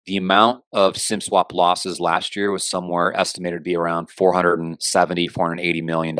the amount of SIM swap losses last year was somewhere estimated to be around $480 million.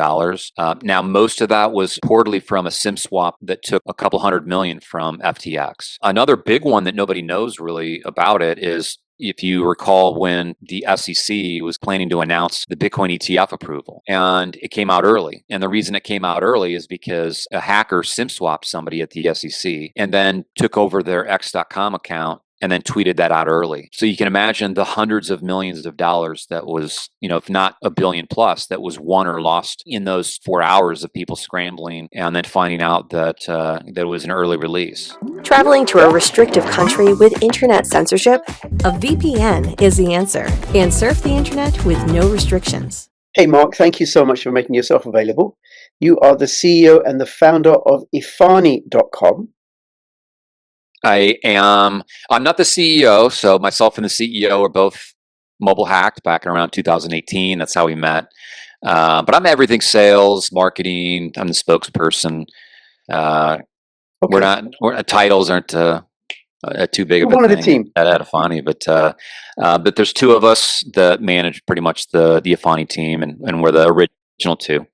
Now, most of that was reportedly from a SIM swap that took a couple hundred million from FTX. Another big one that nobody knows really about it is, if you recall, when the SEC was planning to announce the Bitcoin ETF approval, and it came out early. And the reason it came out early is because a hacker SIM swapped somebody at the SEC and then took over their X.com account and then tweeted that out early. So you can imagine the hundreds of millions of dollars that was, if not a billion plus, that was won or lost in those 4 hours of people scrambling and then finding out that that it was an early release. Traveling to a restrictive country with internet censorship? A VPN is the answer. And surf the internet with no restrictions. Hey, Mark, thank you so much for making yourself available. You are the CEO and the founder of Efani.com. I'm not the CEO, so myself and the CEO are both mobile hacked back in around 2018. That's how we met. But I'm everything sales, marketing. I'm the spokesperson. Okay. Titles aren't too big of a thing one of the team at Efani, but there's two of us that manage pretty much the Efani team, and we're the original two.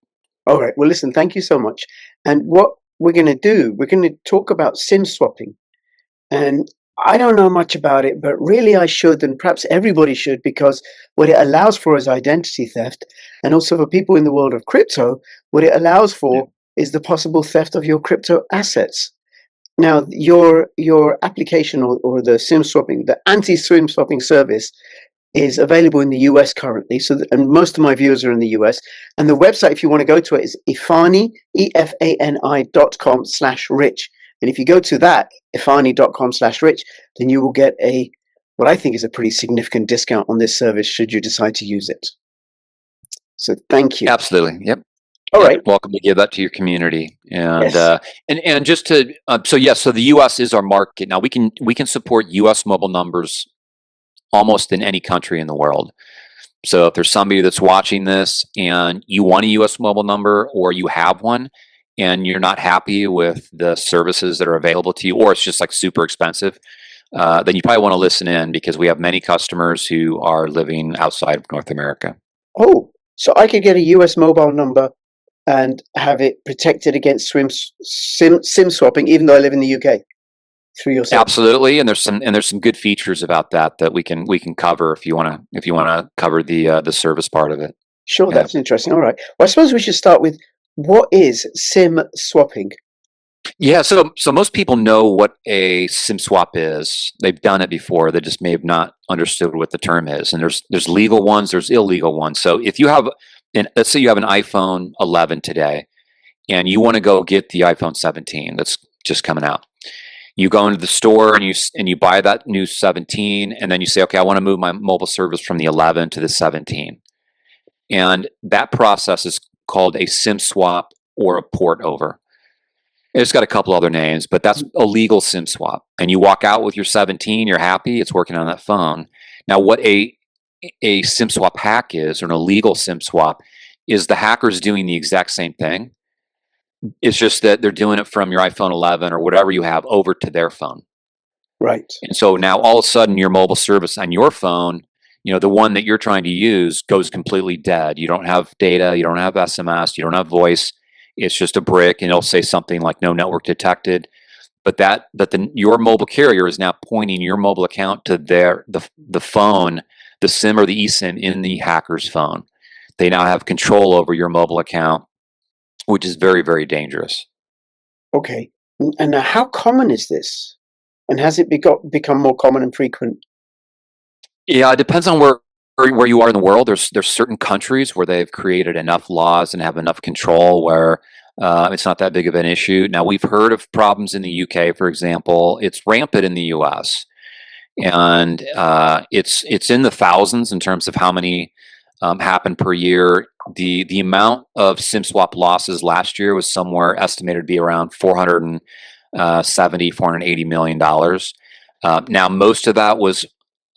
All right. Well, listen, thank you so much. And what we're going to do, we're going to talk about SIM swapping. And I don't know much about it, but really I should, and perhaps everybody should, because what it allows for is identity theft. And also for people in the world of crypto, what it allows for is the possible theft of your crypto assets. Now, your application or the SIM swapping, the anti-SIM swapping service is available in the US currently. And most of my viewers are in the US. And the website, if you want to go to it, is Efani, EFANI.com/rich. And if you go to that, Efani.com/rich, then you will get what I think is a pretty significant discount on this service should you decide to use it. So thank you. Absolutely. Yep. All right. Welcome to give that to your community. And yes. And just to so the US is our market. Now we can support US mobile numbers almost in any country in the world. So if there's somebody that's watching this and you want a US mobile number, or you have one and you're not happy with the services that are available to you, or it's just like super expensive, then you probably want to listen in, because we have many customers who are living outside of North America. Oh, so I could get a US mobile number and have it protected against SIM swapping, even though I live in the UK, through your service? Absolutely, and there's some good features about that we can cover if you want to cover the service part of it. Sure, yeah. That's interesting. All right. Well, I suppose we should start with, what is SIM swapping? Yeah, so most people know what a SIM swap is. They've done it before. They just may have not understood what the term is. And there's legal ones, there's illegal ones. So if you have let's say you have an iPhone 11 today, and you want to go get the iPhone 17 that's just coming out. You go into the store and you buy that new 17, and then you say, okay, I want to move my mobile service from the 11 to the 17. And that process is called a SIM swap or a port over. It's got a couple other names, but that's a legal SIM swap. And you walk out with your 17, you're happy, it's working on that phone. Now, what a SIM swap hack is, or an illegal SIM swap, is the hackers doing the exact same thing. It's just that they're doing it from your iPhone 11 or whatever you have over to their phone. Right. And so now all of a sudden your mobile service on your phone, the one that you're trying to use, goes completely dead. You don't have data, you don't have SMS, you don't have voice. It's just a brick, and it'll say something like no network detected. But your mobile carrier is now pointing your mobile account to the phone, the SIM or the eSIM in the hacker's phone. They now have control over your mobile account, which is very, very dangerous. Okay. And now, how common is this? And has it become more common and frequent? Yeah, it depends on where you are in the world. There's certain countries where they've created enough laws and have enough control where it's not that big of an issue. Now, we've heard of problems in the UK, for example. It's rampant in the US. And it's in the thousands in terms of how many happen per year. The amount of SIM swap losses last year was somewhere estimated to be around $480 million. Now, most of that was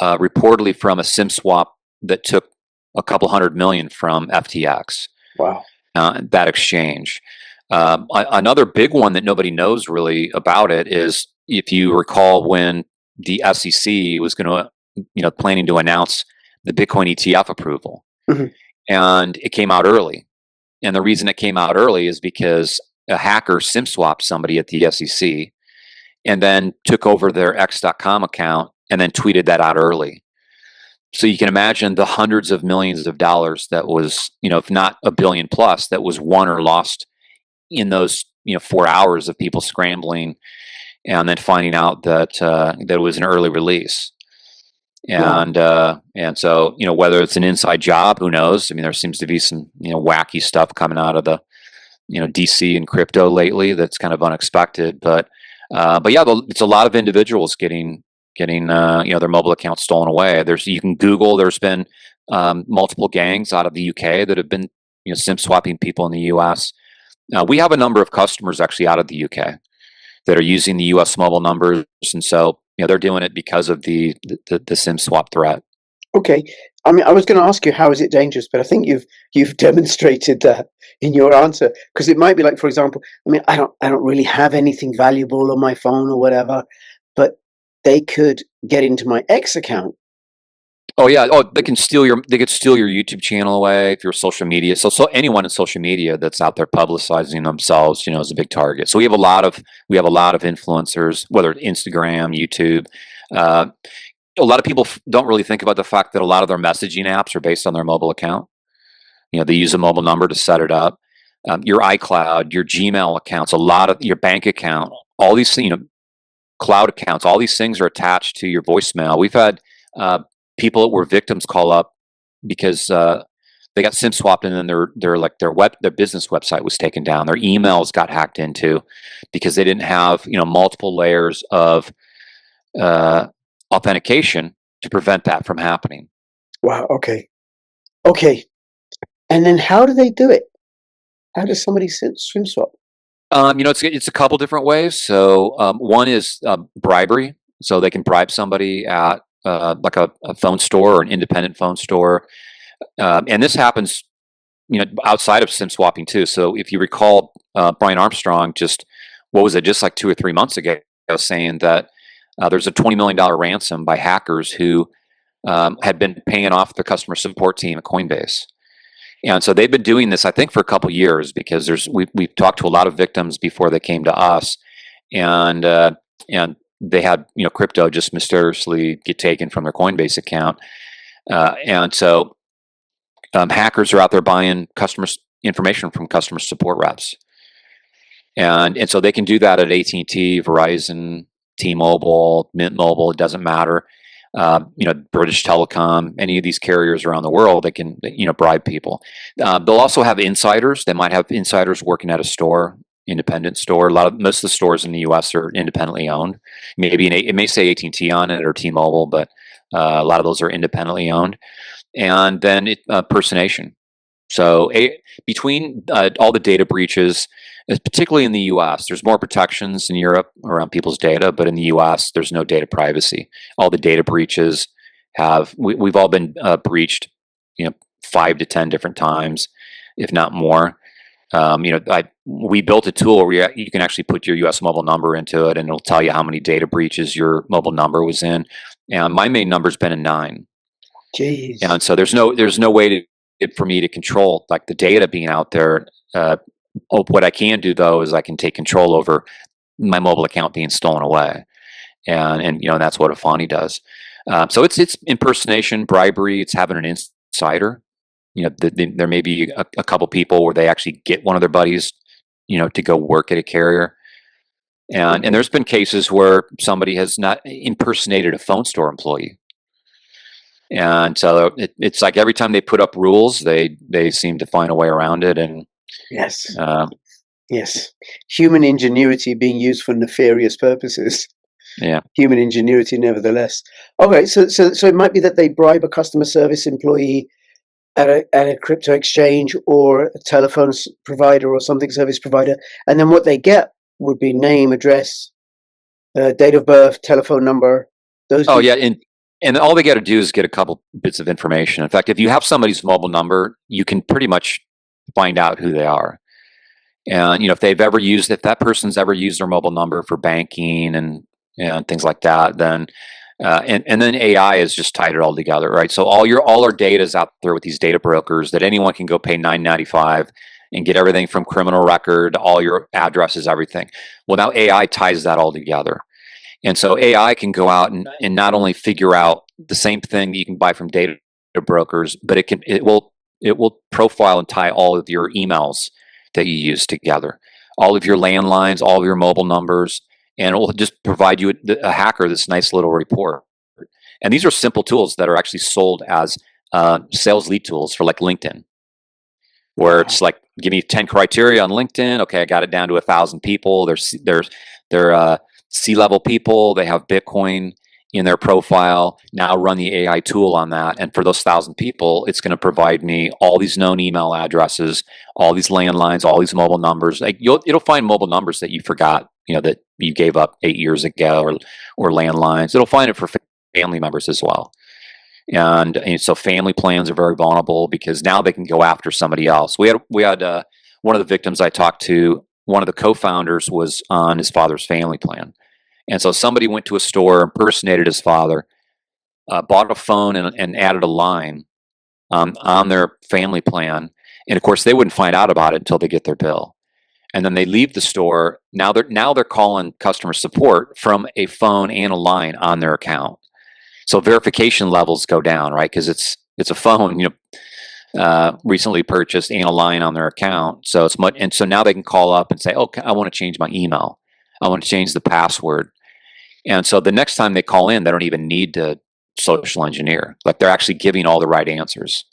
reportedly from a SIM swap that took a couple hundred million from FTX. Wow. That exchange. Another big one that nobody knows really about it is, if you recall, when the SEC was going to planning to announce the Bitcoin ETF approval, Mhm. and it came out early. And the reason it came out early is because a hacker SIM swapped somebody at the SEC and then took over their X.com account and then tweeted that out early. So you can imagine the hundreds of millions of dollars that was, if not a billion plus, that was won or lost in those, 4 hours of people scrambling and then finding out that that it was an early release. Wow. And so, whether it's an inside job, who knows? I mean, there seems to be some, wacky stuff coming out of the, DC and crypto lately that's kind of unexpected. But yeah, it's a lot of individuals getting their mobile accounts stolen away. You can Google. There's been multiple gangs out of the UK that have been SIM swapping people in the US. We have a number of customers actually out of the UK that are using the US mobile numbers, and so they're doing it because of the SIM swap threat. Okay. I mean, I was going to ask you how is it dangerous, but I think you've demonstrated that in your answer, because it might be like, for example, I mean, I don't really have anything valuable on my phone or whatever, but they could get into my X account. Oh yeah. Oh, they could steal your YouTube channel away if you're social media. So anyone in social media that's out there publicizing themselves, is a big target. So we have a lot of influencers, whether it's Instagram, YouTube. A lot of people don't really think about the fact that a lot of their messaging apps are based on their mobile account. They use a mobile number to set it up. Your iCloud, your Gmail accounts, a lot of your bank account, all these cloud accounts, all these things are attached to your voicemail. We've had people that were victims call up because they got SIM swapped, and then their business website was taken down. Their emails got hacked into because they didn't have multiple layers of authentication to prevent that from happening. Wow. Okay. And then how do they do it? How does somebody swim swap? It's a couple different ways. So one is bribery. So they can bribe somebody at like a phone store or an independent phone store, and this happens, outside of SIM swapping too. So if you recall, Brian Armstrong just like 2 or 3 months ago, saying that there's a $20 million ransom by hackers who had been paying off the customer support team at Coinbase. And so they've been doing this, I think, for a couple of years, because we've talked to a lot of victims before they came to us, and they had crypto just mysteriously get taken from their Coinbase account, and so hackers are out there buying customers' information from customer support reps, and so they can do that at AT&T, Verizon, T-Mobile, Mint Mobile. It doesn't matter. British Telecom, any of these carriers around the world, they can, bribe people. They'll also have insiders. They might have insiders working at a store, independent store. Most of the stores in the U.S. are independently owned. Maybe it may say AT&T on it or T-Mobile, but a lot of those are independently owned. And then impersonation. So between all the data breaches, particularly in the U.S., there's more protections in Europe around people's data, but in the U.S., there's no data privacy. All the data breaches we've all been breached, 5 to 10 different times, if not more. We built a tool where you can actually put your U.S. mobile number into it, and it'll tell you how many data breaches your mobile number was in. And my main number's been in 9. Jeez. And so there's no way for me to control like the data being out there. What I can do though is I can take control over my mobile account being stolen away, and that's what Efani does. So it's impersonation, bribery. It's having an insider. There may be a couple people where they actually get one of their buddies, to go work at a carrier, and there's been cases where somebody has not impersonated a phone store employee. And so it's like every time they put up rules, they seem to find a way around it. And yes, yes, human ingenuity being used for nefarious purposes. Yeah, human ingenuity, nevertheless. Okay, so it might be that they bribe a customer service employee at a crypto exchange or a telephone provider or something service provider, and then what they get would be name, address, date of birth, telephone number. Those. Oh yeah, and all they got to do is get a couple bits of information. In fact, if you have somebody's mobile number, you can pretty much find out who they are. And if that person's ever used their mobile number for banking and things like that, then And then AI has just tied it all together, right? So all our data is out there with these data brokers that anyone can go pay $9.95 and get everything from criminal record, all your addresses, everything. Well, now AI ties that all together. And so AI can go out and not only figure out the same thing that you can buy from data brokers, but it will profile and tie all of your emails that you use together, all of your landlines, all of your mobile numbers, and it will just provide you a hacker this nice little report. And these are simple tools that are actually sold as sales lead tools for like LinkedIn, where it's like, give me 10 criteria on LinkedIn. Okay, I got it down to 1,000 people. They're C-level people. They have Bitcoin in their profile. Now run the AI tool on that, and for those 1,000 people, it's going to provide me all these known email addresses, all these landlines, all these mobile numbers. Like it'll find mobile numbers that you forgot, that you gave up 8 years ago, or landlines. It'll find it for family members as well. And so family plans are very vulnerable because now they can go after somebody else. We had one of the victims I talked to. One of the co-founders was on his father's family plan, and so somebody went to a store, impersonated his father, bought a phone and added a line on their family plan. And of course, they wouldn't find out about it until they get their bill. And then they leave the store. Now they're calling customer support from a phone and a line on their account. So verification levels go down, right? Because it's a phone, recently purchased and a line on their account. So it's much, and so now they can call up and say, "Okay, I want to change my email. I want to change the password." And so the next time they call in, they don't even need to social engineer. Like they're actually giving all the right answers.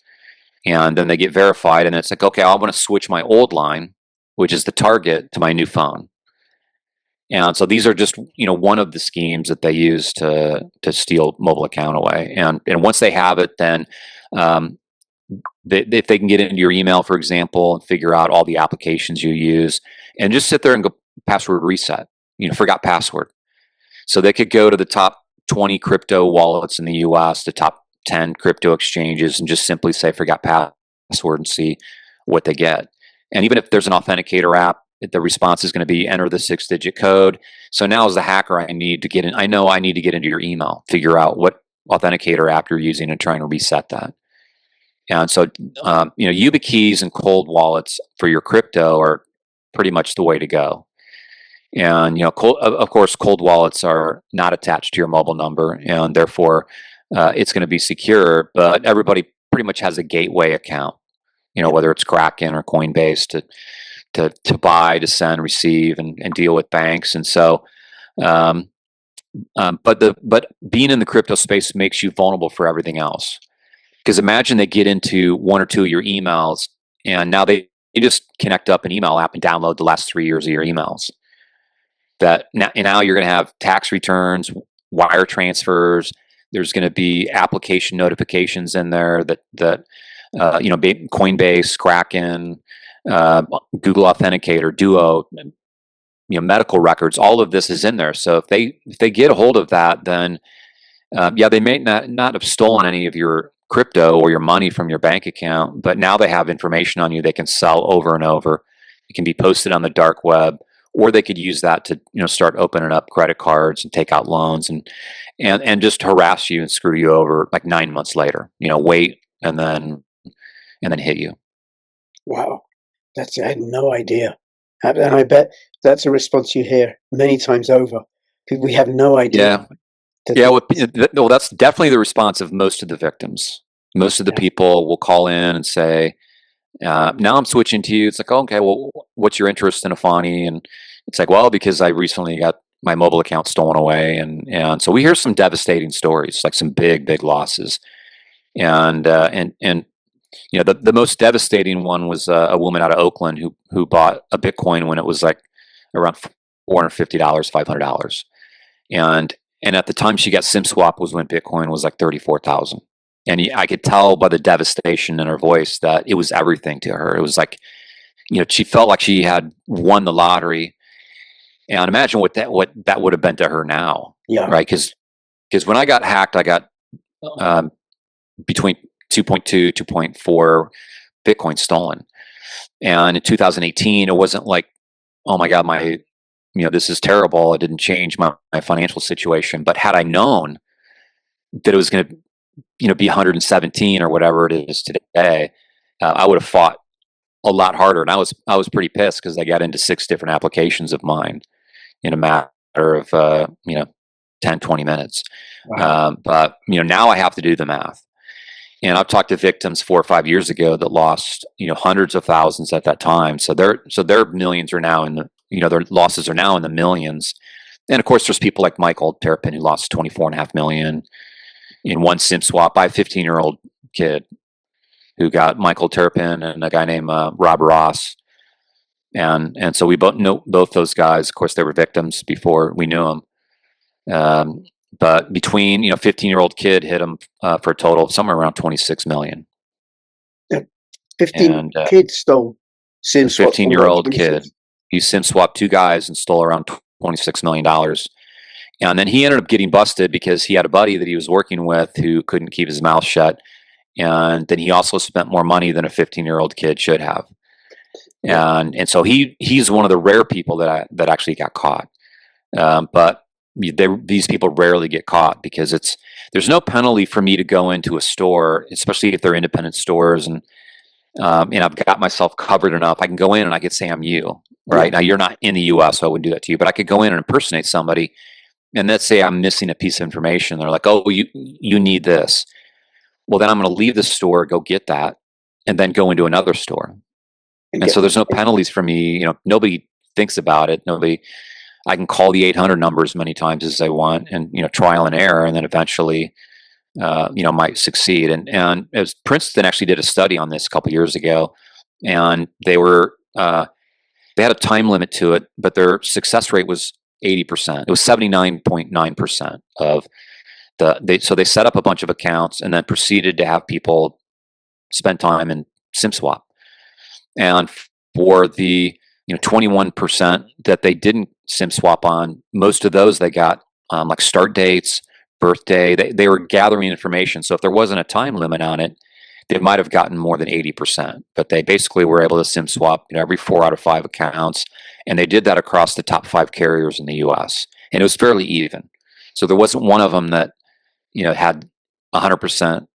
And then they get verified, and it's like, okay, I want to switch my old line, which is the target, to my new phone. And so these are just one of the schemes that they use to steal mobile account away. And once they have it, then if they can get into your email, for example, and figure out all the applications you use, and just sit there and go password reset, forgot password. So they could go to the top 20 crypto wallets in the US, the top 10 crypto exchanges, and just simply say forgot password and see what they get. And even if there's an authenticator app, the response is going to be enter the 6-digit code. So now as the hacker, I need to get in. I know I need to get into your email, figure out what authenticator app you're using, and trying to reset that. And so, YubiKeys and cold wallets for your crypto are pretty much the way to go. And of course, cold wallets are not attached to your mobile number, and therefore, it's going to be secure. But everybody pretty much has a gateway account. Whether it's Kraken or Coinbase to buy, to send, receive, and deal with banks. And so, but being in the crypto space makes you vulnerable for everything else. Because imagine they get into one or two of your emails, and now they just connect up an email app and download the last 3 years of your emails. That now you're going to have tax returns, wire transfers. There's going to be application notifications in there that Coinbase, Kraken, Google Authenticator, Duo, medical records. All of this is in there. So if they get a hold of that, then they may not have stolen any of your crypto or your money from your bank account, but now they have information on you they can sell over and over. It can be posted on the dark web, or they could use that to start opening up credit cards and take out loans and just harass you and screw you over like 9 months later. Wait and then hit you. Wow, I had no idea, and I bet that's a response you hear many times over. We have no idea. Well, that's definitely the response of most of the victims. Most of the people will call in and say, now I'm switching to you. It's like, okay, well, what's your interest in Efani? And it's like, well, because I recently got my mobile account stolen away. And so we hear some devastating stories, like some big losses. And the most devastating one was a woman out of Oakland who bought a Bitcoin when it was like around $450, $500. And at the time she got SIM swap was when Bitcoin was like 34,000. And I could tell by the devastation in her voice that it was everything to her. It was like, she felt like she had won the lottery. And imagine what that would have been to her now. Yeah. Right. Because when I got hacked, I got between 2.2, 2.4 Bitcoin stolen. And in 2018, it wasn't like, oh my God, this is terrible. It didn't change my financial situation. But had I known that it was going to, be 117 or whatever it is today, I would have fought a lot harder. And I was pretty pissed because I got into 6 different applications of mine in a matter of 10, 20 minutes. Wow. But now I have to do the math. And I've talked to victims 4 or 5 years ago that lost hundreds of thousands at that time. So their millions are now in the their losses are now in the millions. And of course, there's people like Michael Terrapin who lost 24.5 million in one SIM swap by a 15-year-old kid who got Michael Terrapin and a guy named Rob Ross. And so we both know both those guys. Of course, they were victims before we knew them. But between 15-year-old kid hit him for a total of somewhere around 26 million. 15 kids stole SIM swaps. 15-year-old kid. He SIM swapped 2 guys and stole around $26 million. And then he ended up getting busted because he had a buddy that he was working with who couldn't keep his mouth shut. And then he also spent more money than a 15-year-old kid should have. And so he's one of the rare people that actually got caught. But these people rarely get caught because there's no penalty for me to go into a store, especially if they're independent stores, and I've got myself covered enough. I can go in and I could say I'm you, right? Now you're not in the U.S., so I wouldn't do that to you, but I could go in and impersonate somebody, and let's say I'm missing a piece of information. They're like, "Oh, you need this." Well, then I'm going to leave the store, go get that, and then go into another store. And so there's no penalties for me. Nobody thinks about it. I can call the 800 number as many times as I want, and trial and error, and then eventually, might succeed. And as Princeton actually did a study on this a couple years ago, and they had a time limit to it, but their success rate was 80%. It was 79.9% of so they set up a bunch of accounts and then proceeded to have people spend time in SIM swap. And for the 21% that they didn't SIM swap on, most of those they got like start dates, birthday. They were gathering information. So if there wasn't a time limit on it, they might have gotten more than 80%. But they basically were able to SIM swap every 4 out of 5 accounts, and they did that across the top 5 carriers in the U.S. And it was fairly even. So there wasn't one of them that had 100%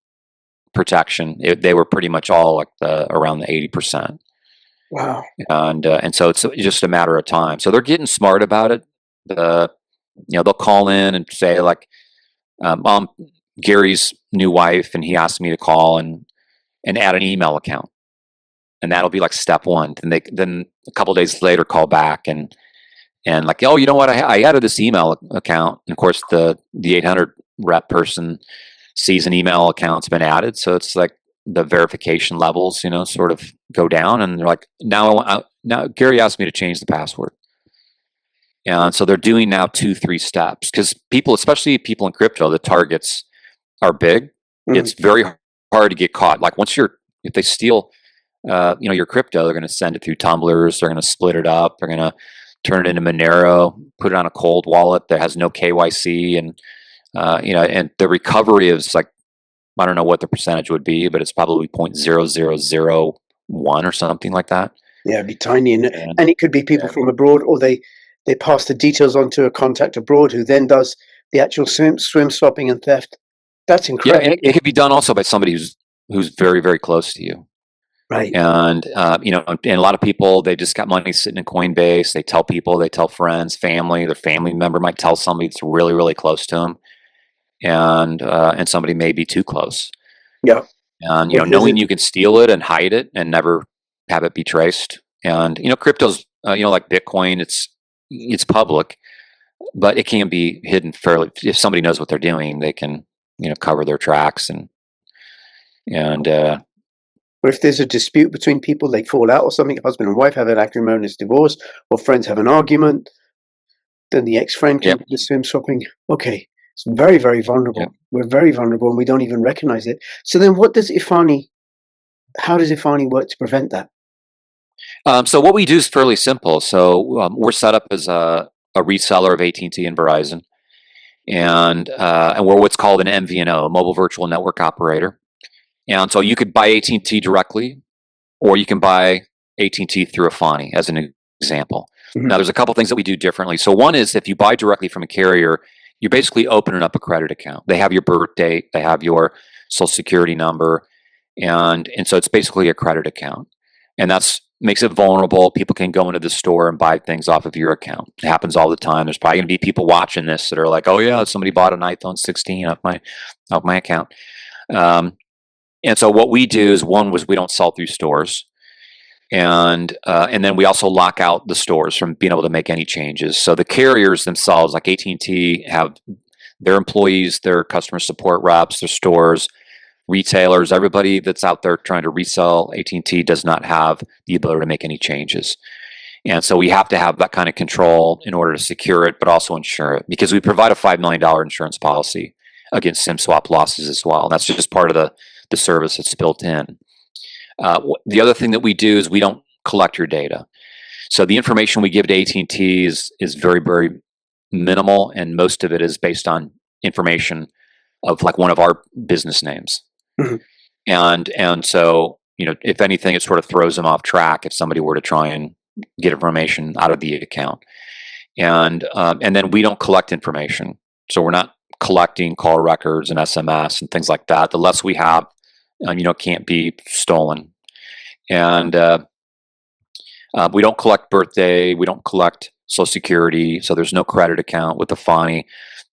protection. They were pretty much all like around the 80%. Wow. And so it's just a matter of time. So they're getting smart about it. They'll call in and say like, "I'm Gary's new wife, and he asked me to call and add an email account," and that'll be like step 1. And then a couple days later call back and like, "Oh, you know what? I added this email account." And of course, the 800 rep person sees an email account's been added, so it's like the verification levels, sort of go down, and they're like, now Gary asked me to change the password. And so they're doing now 2-3 steps because people, especially people in crypto, the targets are big. Mm-hmm. It's very hard to get caught. Like if they steal, your crypto, they're going to send it through tumblers. They're going to split it up. They're going to turn it into Monero, put it on a cold wallet that has no KYC, and and the recovery is like, I don't know what the percentage would be, but it's probably 0.0001 or something like that. Yeah, it'd be tiny, and it could be people from abroad, or they pass the details on to a contact abroad who then does the actual swim swapping and theft. That's incredible. Yeah, and it could be done also by somebody who's very, very close to you. Right. And and a lot of people, they just got money sitting in Coinbase. They tell people, they tell friends, family. Their family member might tell somebody that's really, really close to them, and somebody may be too close. Yeah. And knowing you can steal it and hide it and never have it be traced. And crypto's like Bitcoin, it's public, but it can be hidden fairly. If somebody knows what they're doing, they can cover their tracks and. Or if there's a dispute between people, they fall out or something, husband and wife have an acrimonious divorce, or friends have an argument, then the ex-friend can do the SIM swapping. Okay, it's very, very vulnerable. Yep. We're very vulnerable and we don't even recognize it. So then how does Efani work to prevent that? So what we do is fairly simple. So we're set up as a reseller of AT&T and Verizon, and we're what's called an MVNO, a mobile virtual network operator. And so you could buy AT&T directly, or you can buy AT&T through Efani, as an example. Mm-hmm. Now, there's a couple things that we do differently. So one is if you buy directly from a carrier, you're basically opening up a credit account. They have your birth date, they have your social security number, and so it's basically a credit account. And that's makes it vulnerable. People can go into the store and buy things off of your account. It happens all the time. There's probably going to be people watching this that are like, "Oh yeah, somebody bought an iPhone 16 off my account." And so what we do is we don't sell through stores, and then we also lock out the stores from being able to make any changes. So the carriers themselves, like AT&T, have their employees, their customer support reps, their stores, retailers, everybody that's out there trying to resell AT&T does not have the ability to make any changes. And so we have to have that kind of control in order to secure it, but also insure it, because we provide a $5 million insurance policy against SIM swap losses as well. And that's just part of the service that's built in. The other thing that we do is we don't collect your data. So the information we give to AT&T is very, very minimal, and most of it is based on information of like one of our business names. Mm-hmm. And so, if anything, it sort of throws them off track if somebody were to try and get information out of the account. And then we don't collect information. So we're not collecting call records and SMS and things like that. The less we have, can't be stolen. And we don't collect birthday. We don't collect Social Security. So there's no credit account with Efani.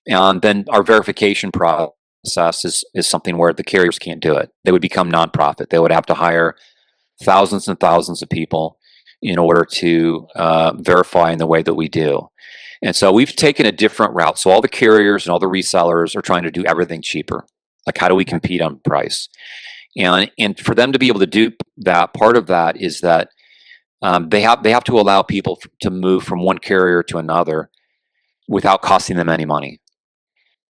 And then our verification process is something where the carriers can't do it. They would become nonprofit. They would have to hire thousands and thousands of people in order to verify in the way that we do. And so we've taken a different route. So all the carriers and all the resellers are trying to do everything cheaper. Like, how do we compete on price? And for them to be able to do that, part of that is that they have to allow people to move from one carrier to another without costing them any money.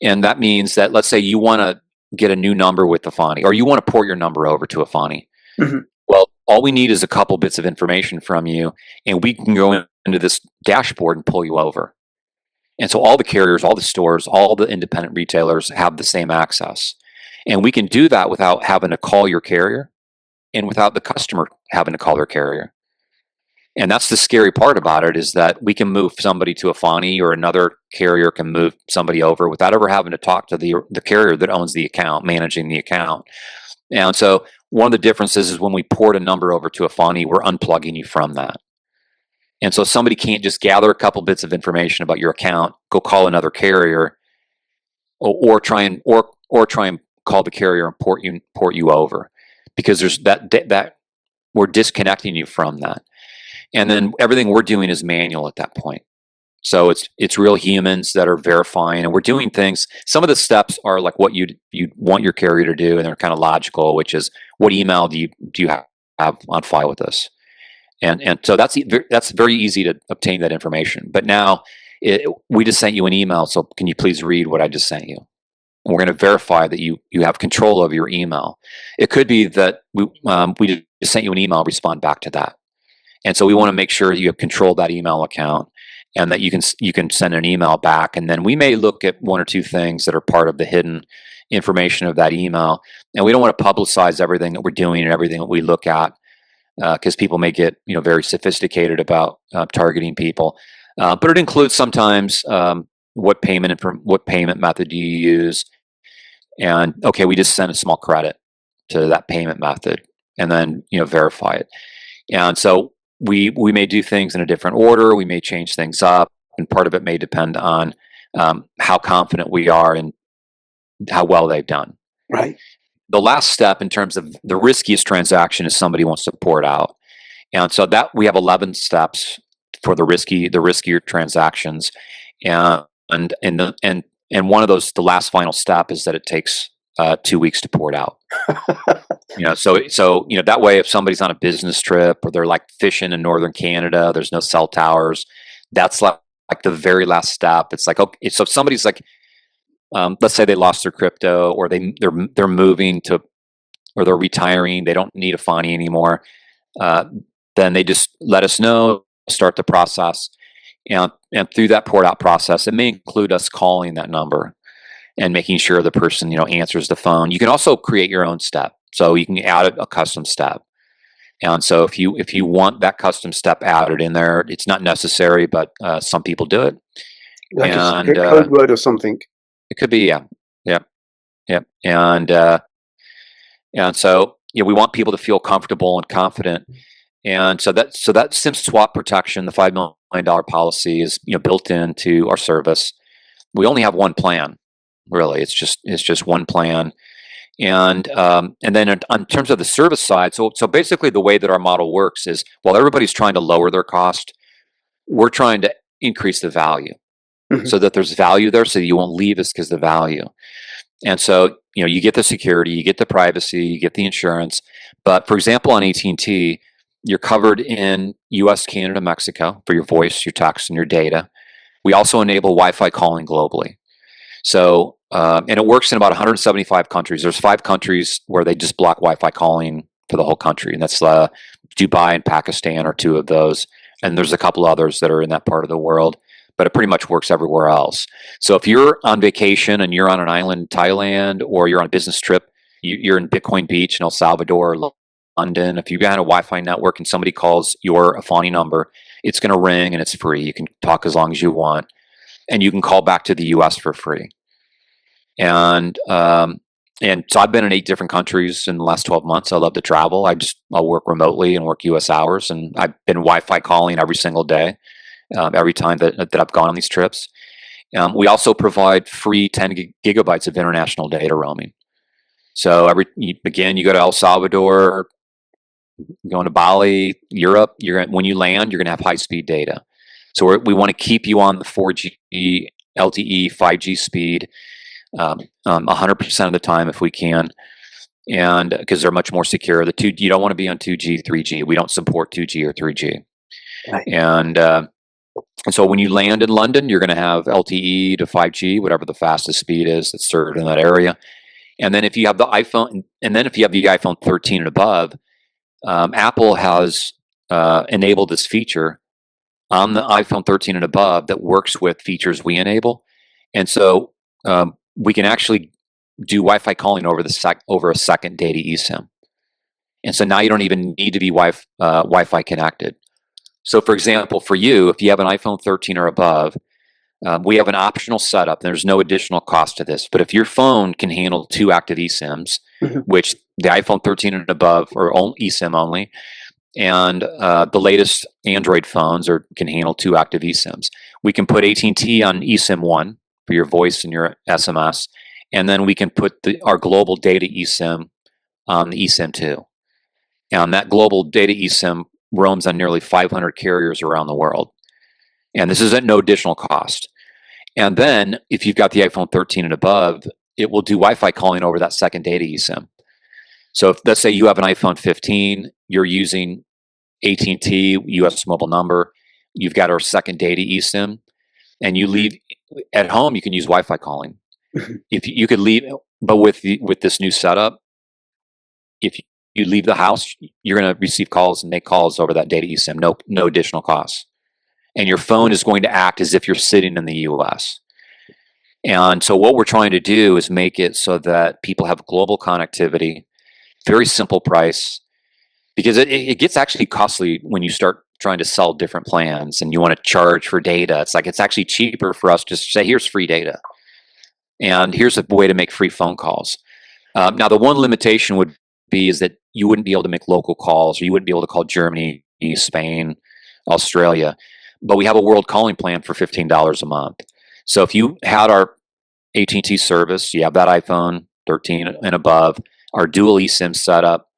And that means that, let's say you want to get a new number with Efani, or you want to port your number over to Efani. Mm-hmm. Well, all we need is a couple bits of information from you, and we can go into this dashboard and pull you over. And so all the carriers, all the stores, all the independent retailers have the same access. And we can do that without having to call your carrier and without the customer having to call their carrier. And that's the scary part about it, is that we can move somebody to Efani, or another carrier can move somebody over without ever having to talk to the carrier that owns the account, managing the account. And so one of the differences is when we port a number over to Efani, we're unplugging you from that. And so somebody can't just gather a couple bits of information about your account, go call another carrier, or try and call the carrier and port you over, because there's that we're disconnecting you from that. And then everything we're doing is manual at that point. So it's real humans that are verifying, and we're doing things. Some of the steps are like what you'd want your carrier to do, and they're kind of logical, which is, what email do you have on file with us? And so that's very easy to obtain that information. But now we just sent you an email, so can you please read what I just sent you? And we're going to verify that you have control of your email. It could be that we just sent you an email, respond back to that. And so we want to make sure you have control of that email account, and that you can send an email back. And then we may look at one or two things that are part of the hidden information of that email. And we don't want to publicize everything that we're doing and everything that we look at, because people may get very sophisticated about targeting people. But it includes sometimes what payment method do you use, and okay, we just send a small credit to that payment method, and then verify it. And so we may do things in a different order. We may change things up, and part of it may depend on how confident we are and how well they've done. Right. The last step in terms of the riskiest transaction is somebody wants to port out. And so that we have 11 steps for the riskier transactions. And one of those, the last final step, is that it takes 2 weeks to port out. So that way, if somebody's on a business trip, or they're like fishing in northern Canada, there's no cell towers, that's like the very last step. It's like, okay, so if somebody's like, let's say they lost their crypto, or they're moving to, or they're retiring, they don't need Efani anymore, then they just let us know, start the process, and through that port out process, it may include us calling that number and making sure the person answers the phone. You can also create your own step, so you can add a custom step. And so if you want that custom step added in there, it's not necessary, but some people do it. Like a and secret code word or something. it could be, yeah, yeah, yeah, and so we want people to feel comfortable and confident. And so that SIM swap protection, the $5 million policy, is built into our service. We only have one plan, really. It's just one plan. And then in terms of the service side, so basically the way that our model works is, while everybody's trying to lower their cost, we're trying to increase the value, Mhm. so that there's value there, so you won't leave us because of the value. And so you get the security, you get the privacy, you get the insurance. But for example, on AT&T, you're covered in US, Canada, Mexico for your voice, your text, and your data. We also enable Wi-Fi calling globally. So, and it works in about 175 countries. There's 5 countries where they just block Wi-Fi calling for the whole country, and that's Dubai and Pakistan are 2 of those. And there's a couple others that are in that part of the world, but it pretty much works everywhere else. So if you're on vacation and you're on an island in Thailand, or you're on a business trip, you're in Bitcoin Beach in El Salvador, London, if you've got a Wi-Fi network and somebody calls your Efani number, it's going to ring and it's free. You can talk as long as you want, and you can call back to the US for free. And so I've been in 8 different countries in the last 12 months. I love to travel. I'll work remotely and work US hours, and I've been Wi-Fi calling every single day, every time that I've gone on these trips. We also provide free 10 gigabytes of international data roaming. So you go to El Salvador, going to Bali, Europe. When you land, you're going to have high-speed data. So we want to keep you on the 4G, LTE, 5G speed 100% of the time if we can, and because they're much more secure. You don't want to be on 2G, 3G. We don't support 2G or 3G. Right. And so when you land in London, you're going to have LTE to 5G, whatever the fastest speed is that's served in that area. And then if you have the iPhone 13 and above, Apple has enabled this feature on the iPhone 13 and above that works with features we enable. And so we can actually do Wi-Fi calling over a second data eSIM. And so now you don't even need to be Wi-Fi connected. So for example, for you, if you have an iPhone 13 or above, we have an optional setup. There's no additional cost to this. But if your phone can handle 2 active eSIMs, Mhm. which the iPhone 13 and above are eSIM only, and the latest Android phones can handle 2 active eSIMs, we can put AT&T on eSIM 1 for your voice and your SMS, and then we can put our global data eSIM on the eSIM 2. And that global data eSIM roams on nearly 500 carriers around the world. And this is at no additional cost. And then if you've got the iPhone 13 and above, it will do Wi-Fi calling over that second data eSIM. So let's say you have an iPhone 15, you're using AT&T US mobile number, you've got our second data eSIM, and you leave at home, you can use Wi-Fi calling. If you could leave, but with this new setup, if you leave the house, you're going to receive calls and make calls over that data eSIM, no additional costs. And your phone is going to act as if you're sitting in the US. And so what we're trying to do is make it so that people have global connectivity, very simple price, because it gets actually costly when you start trying to sell different plans and you want to charge for data. It's actually cheaper for us to say, here's free data, and here's a way to make free phone calls. Now, the one limitation would be is that you wouldn't be able to make local calls, or you wouldn't be able to call Germany, Spain, Australia. But we have a world calling plan for $15 a month. So if you had our AT&T service, you have that iPhone 13 and above, our dual eSIM setup,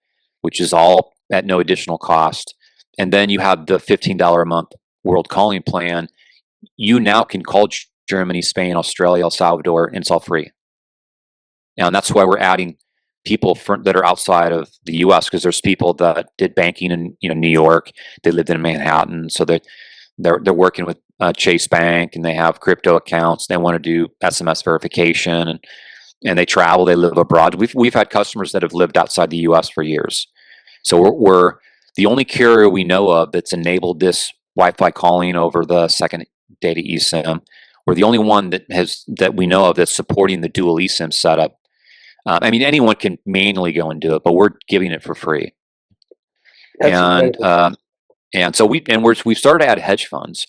which is all at no additional cost, and then you have the $15 a month world calling plan, you now can call Germany, Spain, Australia, El Salvador, and it's all free. And that's why we're adding people that are outside of the U.S., because there's people that did banking in New York, they lived in Manhattan, so they're working with Chase Bank, and they have crypto accounts. They want to do SMS verification, and they travel. They live abroad. We've had customers that have lived outside the U.S. for years. So we're the only carrier we know of that's enabled this Wi-Fi calling over the second data eSIM. We're the only one that we know of that's supporting the dual eSIM setup. I mean, anyone can manually go and do it, but we're giving it for free. That's incredible. And so we've started to add hedge funds.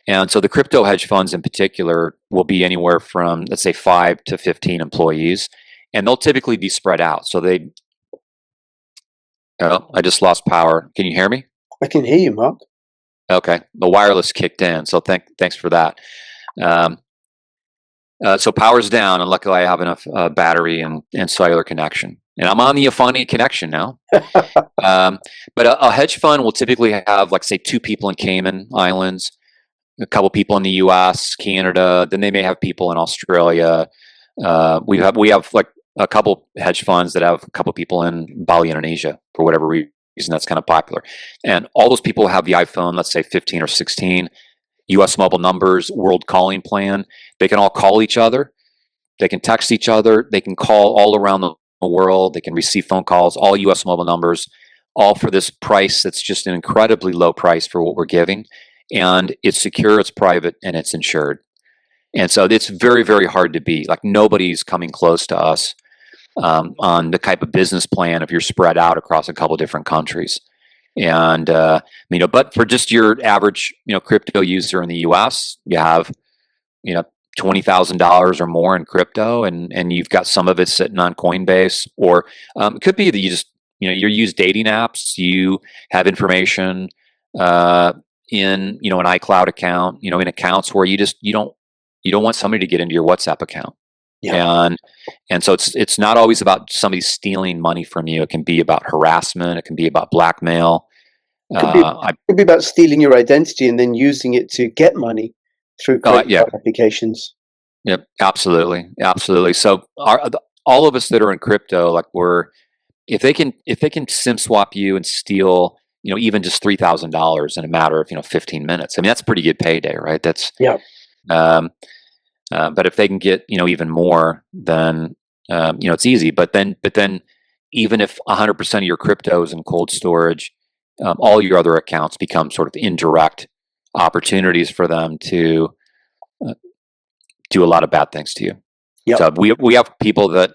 And so the crypto hedge funds in particular will be anywhere from, let's say, 5 to 15 employees, and they'll typically be spread out. So oh, I just lost power. Can you hear me? I can hear you, Mark. Okay, the wireless kicked in, so thanks for that. So power's down, and luckily I have enough battery and cellular connection, and I'm on the Efani connection now. But a hedge fund will typically have, like, say, 2 people in Cayman Islands, a couple people in the U.S., Canada. Then they may have people in Australia. We have like a couple hedge funds that have a couple people in Bali, Indonesia, for whatever reason. That's kind of popular. And all those people have the iPhone, let's say 15 or 16, U.S. mobile numbers, world calling plan. They can all call each other. They can text each other. They can call all around the world. They can receive phone calls, all U.S. mobile numbers, all for this price that's just an incredibly low price for what we're giving. And it's secure, it's private, and it's insured. And so it's very, very hard to beat. Like, nobody's coming close to us on the type of business plan if you're spread out across a couple different countries. And but for just your average, crypto user in the U.S., you have, $20,000 or more in crypto, and you've got some of it sitting on Coinbase, or it could be that you just, you use dating apps, you have information in, an iCloud account, in accounts where you don't want somebody to get into your WhatsApp account. Yeah. And so it's not always about somebody stealing money from you. It can be about harassment. It can be about blackmail. It could be about stealing your identity and then using it to get money through credit card applications. Yep, absolutely, absolutely. So all of us that are in crypto, like, if they can SIM swap you and steal, even just $3,000 in a matter of 15 minutes. I mean, that's a pretty good payday, right? That's but if they can get even more, then it's easy. But then even if 100% of your crypto is in cold storage, all your other accounts become sort of indirect opportunities for them to do a lot of bad things to you. Yep. So we have people that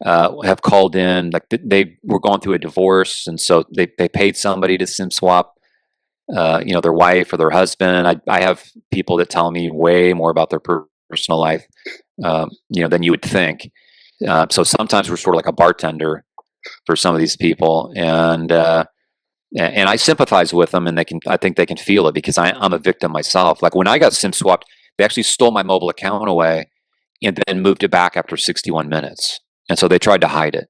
have called in, like, they were going through a divorce, and so they paid somebody to SIM swap their wife or their husband. I have people that tell me way more about their personal life than you would think. So sometimes we're sort of like a bartender for some of these people, and I sympathize with them, and I think they can feel it, because I'm a victim myself. Like, when I got SIM swapped, they actually stole my mobile account away and then moved it back after 61 minutes. And so they tried to hide it.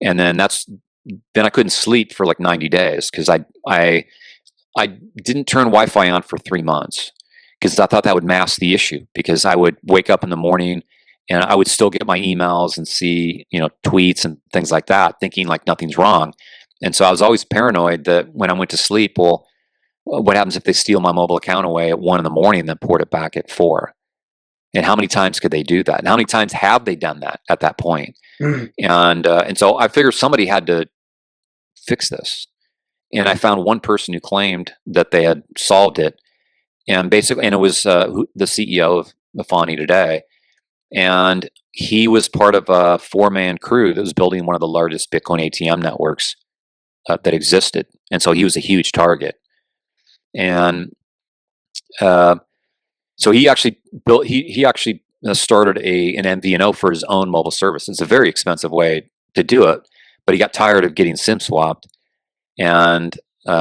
And then I couldn't sleep for like 90 days because I didn't turn Wi-Fi on for 3 months, because I thought that would mask the issue, because I would wake up in the morning and I would still get my emails and see, tweets and things like that, thinking like nothing's wrong. And so I was always paranoid that when I went to sleep, well, what happens if they steal my mobile account away at 1 a.m. and then port it back at 4? And how many times could they do that? And how many times have they done that at that point? And so I figured somebody had to fix this. And I found one person who claimed that they had solved it. And it was the CEO of Efani today. And he was part of a 4-man crew that was building one of the largest Bitcoin ATM networks that existed. And so he was a huge target. And so he actually started an MVNO for his own mobile service. It's a very expensive way to do it, but he got tired of getting SIM swapped, and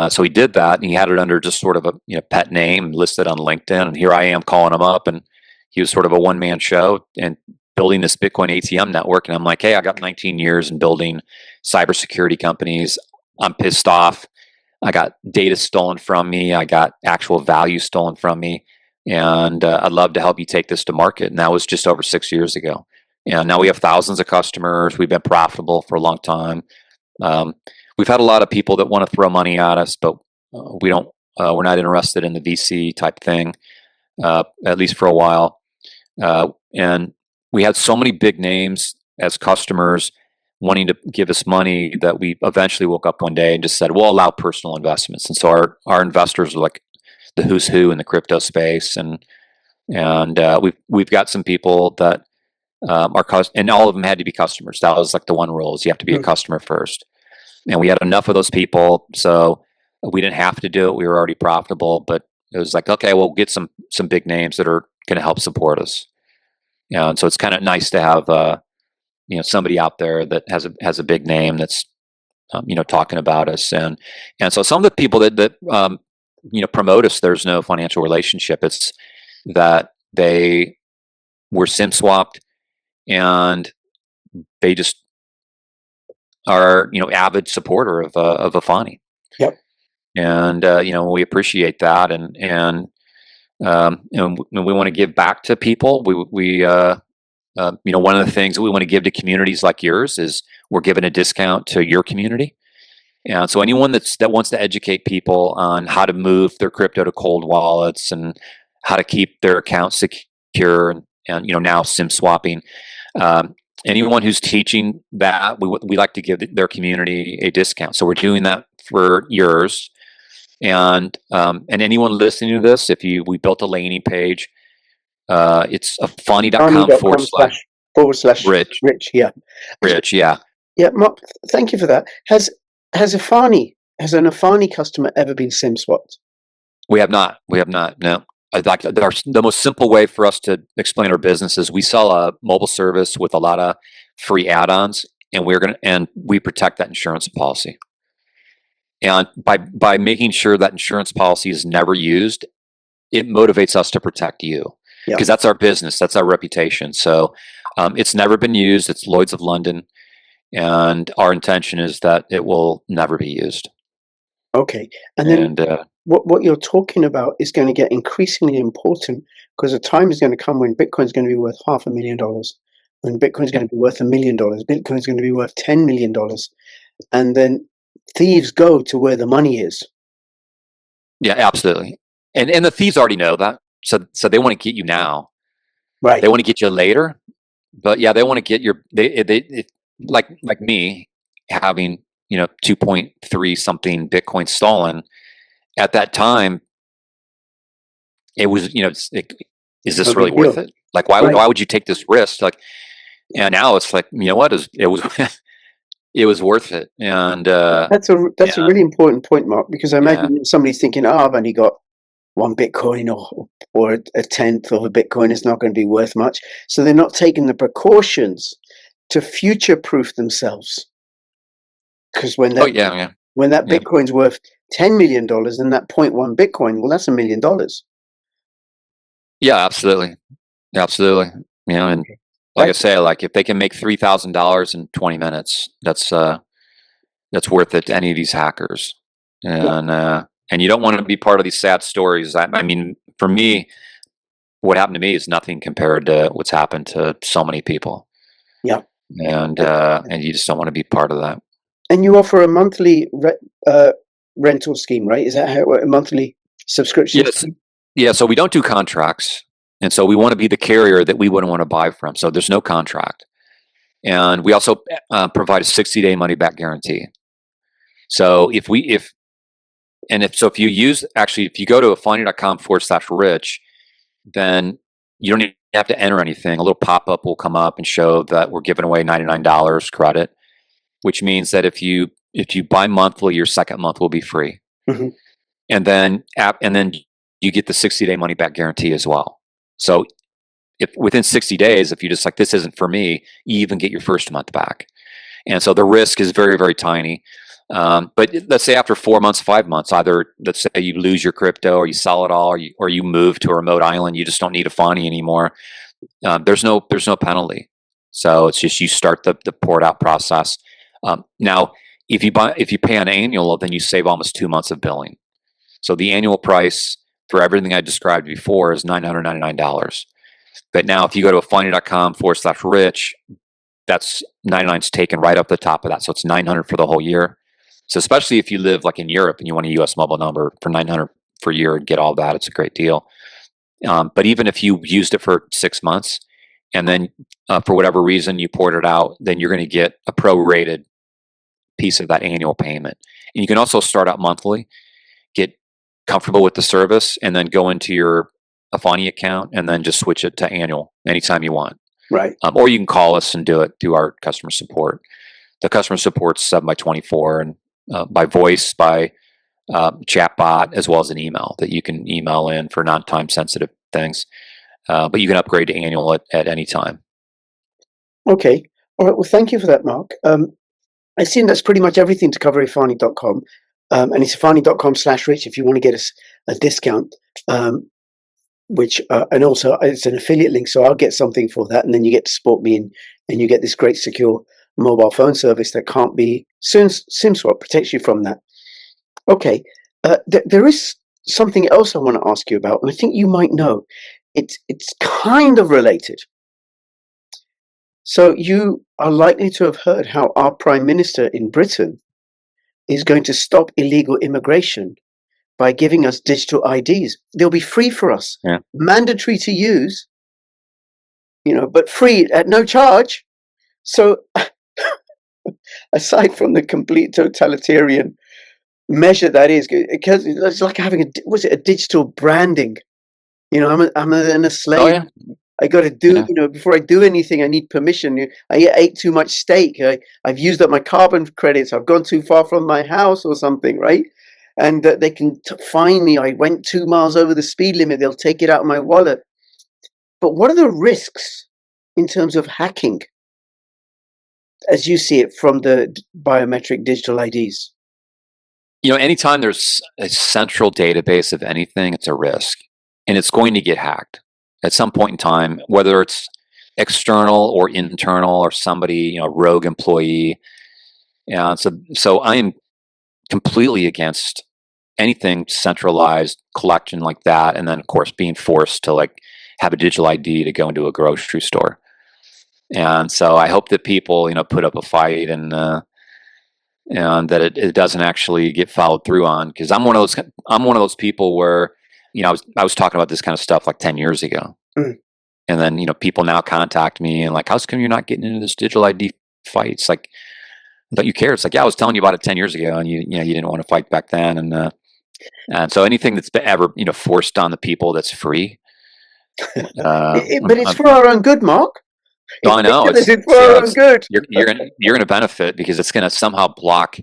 so he did that, and he had it under just sort of a pet name listed on LinkedIn. And here I am calling him up, and he was sort of a one-man show and building this Bitcoin ATM network. And I'm like, hey, I got 19 years in building cybersecurity companies. I'm pissed off. I got data stolen from me. I got actual value stolen from me. And I'd love to help you take this to market. And that was just over 6 years ago. And now we have thousands of customers. We've been profitable for a long time. We've had a lot of people that want to throw money at us, but we're not interested in the VC type thing, at least for a while. And we had so many big names as customers wanting to give us money that we eventually woke up one day and just said, we'll allow personal investments. And so our investors are like the who's who in the crypto space. And we've got some people that and all of them had to be customers. That was like the one rule, is you have to be a customer first. And we had enough of those people, so we didn't have to do it. We were already profitable, but It was like, okay, we'll get some big names that are going to help support us. And so it's kind of nice to have somebody out there that has a big name that's talking about us. And so some of the people that promote us, there's no financial relationship. It's that they were SIM swapped, and they just are avid supporter of Efani. Yep. And we appreciate that, and we want to give back to people. We one of the things that we want to give to communities like yours is we're giving a discount to your community. And so anyone that wants to educate people on how to move their crypto to cold wallets and how to keep their accounts secure, and now SIM swapping, anyone who's teaching that, we like to give their community a discount. So we're doing that for yours. And anyone listening to this, we built a landing page. It's Efani.com/rich. Rich, yeah. Rich, yeah. Yeah, Mark, thank you for that. Has an Efani customer ever been SIM swapped? We have not. No. The most simple way for us to explain our business is we sell a mobile service with a lot of free add-ons, and we protect that insurance policy. And by making sure that insurance policy is never used, it motivates us to protect you, because that's our business, that's our reputation. So it's never been used. It's Lloyd's of London, and our intention is that it will never be used. Okay, and then what you're talking about is going to get increasingly important, because a time is going to come when Bitcoin is going to be worth $500,000, when Bitcoin is going to be worth $1 million, Bitcoin is going to be worth $10 million, and then thieves go to where the money is. Yeah, absolutely. And the thieves already know that, so they want to get you now. Right. They want to get you later, but yeah, they want to get like me having 2.3 something Bitcoin stolen. At that time, it was is this really worth it? Like, why would you take this risk? Like, and now it's like, what it was it was worth it. And that's a really important point, Mark, because I imagine somebody's thinking, I've only got one Bitcoin or a tenth of a Bitcoin, is not going to be worth much. So they're not taking the precautions to future-proof themselves. Because when that Bitcoin's worth $10 million, and that 0.1 Bitcoin, well, that's $1 million. Yeah, absolutely. And like I say, like if they can make $3,000 in 20 minutes, that's worth it to any of these hackers. And you don't want to be part of these sad stories. I mean, for me, what happened to me is nothing compared to what's happened to so many people. Yeah. And you just don't want to be part of that. And you offer a monthly rental scheme, right? Is that how a monthly subscription? Yes. Yeah. So we don't do contracts, and so we want to be the carrier that we wouldn't want to buy from. So there's no contract, and we also provide a 60-day money-back guarantee. So if you go to Efani.com/rich, then you don't even have to enter anything. A little pop-up will come up and show that we're giving away $99 credit, which means that if you buy monthly, your second month will be free. Mm-hmm. And then you get the 60-day money back guarantee as well. So if within 60 days, if you just like, this isn't for me, you even get your first month back. And so the risk is very, very tiny. But let's say after 4 months, 5 months, either let's say you lose your crypto or you sell it all, or you move to a remote island, you just don't need Efani anymore. There's no penalty. So it's just you start the port out process. Now, if you pay an annual, then you save almost 2 months of billing. So the annual price for everything I described before is $999. But now if you go to Efani.com/rich, that's 99's taken right up the top of that. So it's 900 for the whole year. So especially if you live like in Europe and you want a US mobile number for 900 for a year and get all that, it's a great deal. But even if you used it for 6 months and then for whatever reason you poured it out, then you're going to get a prorated piece of that annual payment. And you can also start out monthly, get comfortable with the service, and then go into your Efani account and then just switch it to annual anytime you want. Right. Or you can call us and do it through our customer support. The customer support's 7x24 and by voice, by chatbot as well as an email that you can email in for non-time sensitive things. But you can upgrade to annual at any time. Okay. All right. Well, thank you for that, Mark. I assume that's pretty much everything to cover Efani.com. And it's Efani.com/rich if you want to get a discount. And also it's an affiliate link, so I'll get something for that, and then you get to support me, and you get this great secure mobile phone service that can't be SIM-swap protects you from that. Okay, there is something else I want to ask you about, and I think you might know. It's kind of related. So you are likely to have heard how our Prime Minister in Britain is going to stop illegal immigration by giving us digital IDs. They'll be free for us, mandatory to use, but free at no charge. So aside from the complete totalitarian measure that is, because it's like having a digital branding. I'm a slave. Oh, yeah. I got to do, before I do anything, I need permission. I ate too much steak. I've used up my carbon credits. I've gone too far from my house or something, right? And they can fine me. I went 2 miles over the speed limit. They'll take it out of my wallet. But what are the risks in terms of hacking, as you see it from the biometric digital IDs? Anytime there's a central database of anything, it's a risk, and it's going to get hacked at some point in time, whether it's external or internal or somebody, rogue employee. And so I am completely against anything centralized collection like that. And then of course being forced to have a digital ID to go into a grocery store. And so I hope that people, put up a fight and that it doesn't actually get followed through on. Cause I'm one of those people where, I was talking about this kind of stuff like 10 years ago. Mm. And then, people now contact me and how come you're not getting into this digital ID fight? It's like, don't you care? It's like, yeah, I was telling you about it 10 years ago and you didn't want to fight back then. And so anything that's ever, forced on the people that's free. But it's for our own good, Mark. I know. It's for our own good. You're going to benefit because it's going to somehow block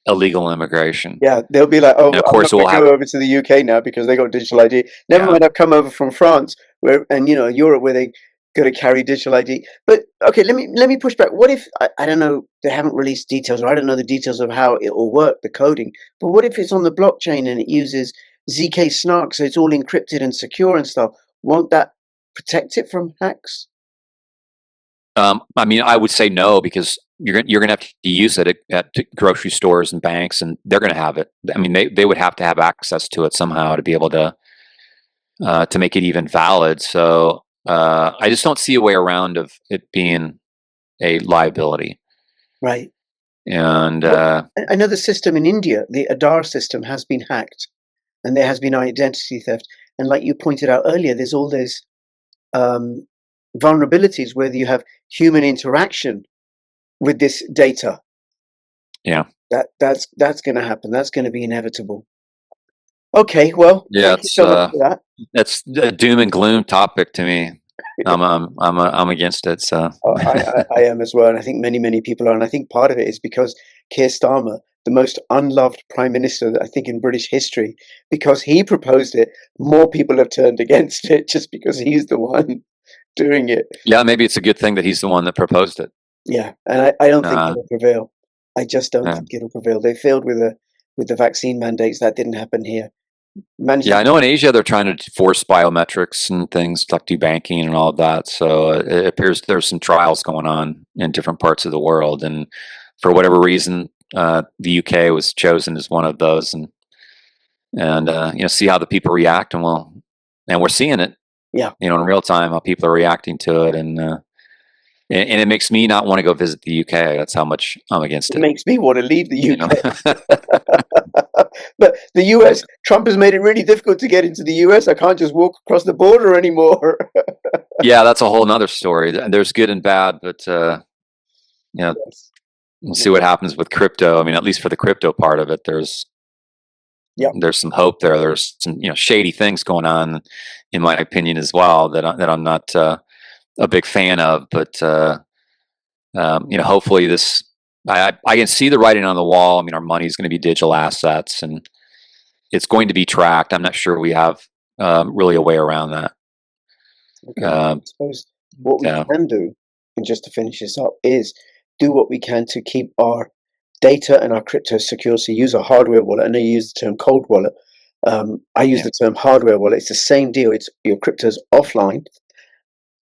illegal immigration. Yeah, they'll be like, oh, and of course we'll go over to the UK now because they got digital ID. Never mind, I've come over from France and Europe where they got to carry digital ID. But okay, let me push back. What if I don't know? They haven't released details, or I don't know the details of how it will work, the coding. But what if it's on the blockchain and it uses ZK Snark, so it's all encrypted and secure and stuff? Won't that protect it from hacks? I would say no, because you're going to have to use it at grocery stores and banks, and they're going to have it. They would have to have access to it somehow to be able to make it even valid. So I just don't see a way around of it being a liability. Right. And I know the system in India, the Aadhaar system, has been hacked, and there has been identity theft. And like you pointed out earlier, there's all those vulnerabilities where you have human interaction with this data. Yeah, that's going to happen. That's going to be inevitable. Okay, well, yeah, thank you so much for that. That's a doom and gloom topic to me. I'm against it. So I am as well, and I think many people are. And I think part of it is because Keir Starmer, the most unloved prime minister I think in British history, because he proposed it, more people have turned against it just because he's the one doing it. Yeah, maybe it's a good thing that he's the one that proposed it. Yeah, and I don't think it'll prevail. I just don't think it'll prevail. They failed with the vaccine mandates. That didn't happen here. I know in Asia they're trying to force biometrics and things like do banking and all of that. So it appears there's some trials going on in different parts of the world, and for whatever reason, the UK was chosen as one of those, and see how the people react, and we're seeing it. Yeah, in real time how people are reacting to it, and it makes me not want to go visit the UK. That's how much I'm against it. It makes me want to leave the UK. But the US, Trump has made it really difficult to get into the US. I can't just walk across the border anymore. Yeah, that's a whole nother story. There's good and bad, but we'll see what happens with crypto. At least for the crypto part of it, there's some hope there. There's some shady things going on, in my opinion, as well, that I'm not a big fan of. But hopefully this I can see the writing on the wall. I mean, our money is going to be digital assets, and it's going to be tracked. I'm not sure we have really a way around that. Okay. I suppose what we can do, and just to finish this up, is do what we can to keep our data and our crypto secure. So use a hardware wallet. I know you use the term cold wallet. I use the term hardware wallet. It's the same deal. It's your crypto's offline,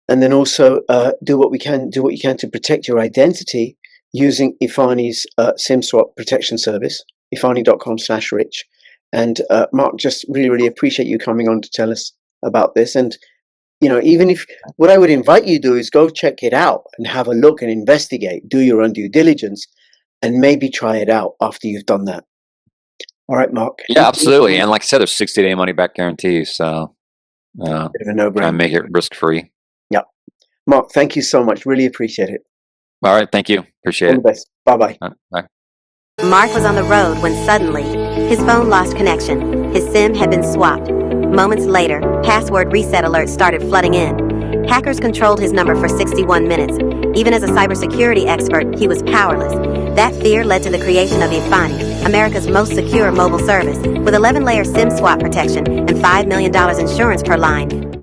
and then also do what you can to protect your identity using Efani's SIM swap protection service, efani.com/rich. And Mark, just really appreciate you coming on to tell us about this. And even if what I would invite you to do is go check it out and have a look and investigate, do your own due diligence, and maybe try it out after you've done that. All right, Mark. Yeah, absolutely. And like I said, there's 60-day money back guarantees. So bit of a no-brainer. try and make it risk free. Yeah. Mark, thank you so much. Really appreciate it. All right. Thank you. Appreciate All the best. Bye-bye. Bye. Mark was on the road when suddenly his phone lost connection. His SIM had been swapped. Moments later, password reset alerts started flooding in. Hackers controlled his number for 61 minutes. Even as a cybersecurity expert, he was powerless. That fear led to the creation of Efani, America's most secure mobile service. With 11-layer SIM swap protection and $5 million insurance per line,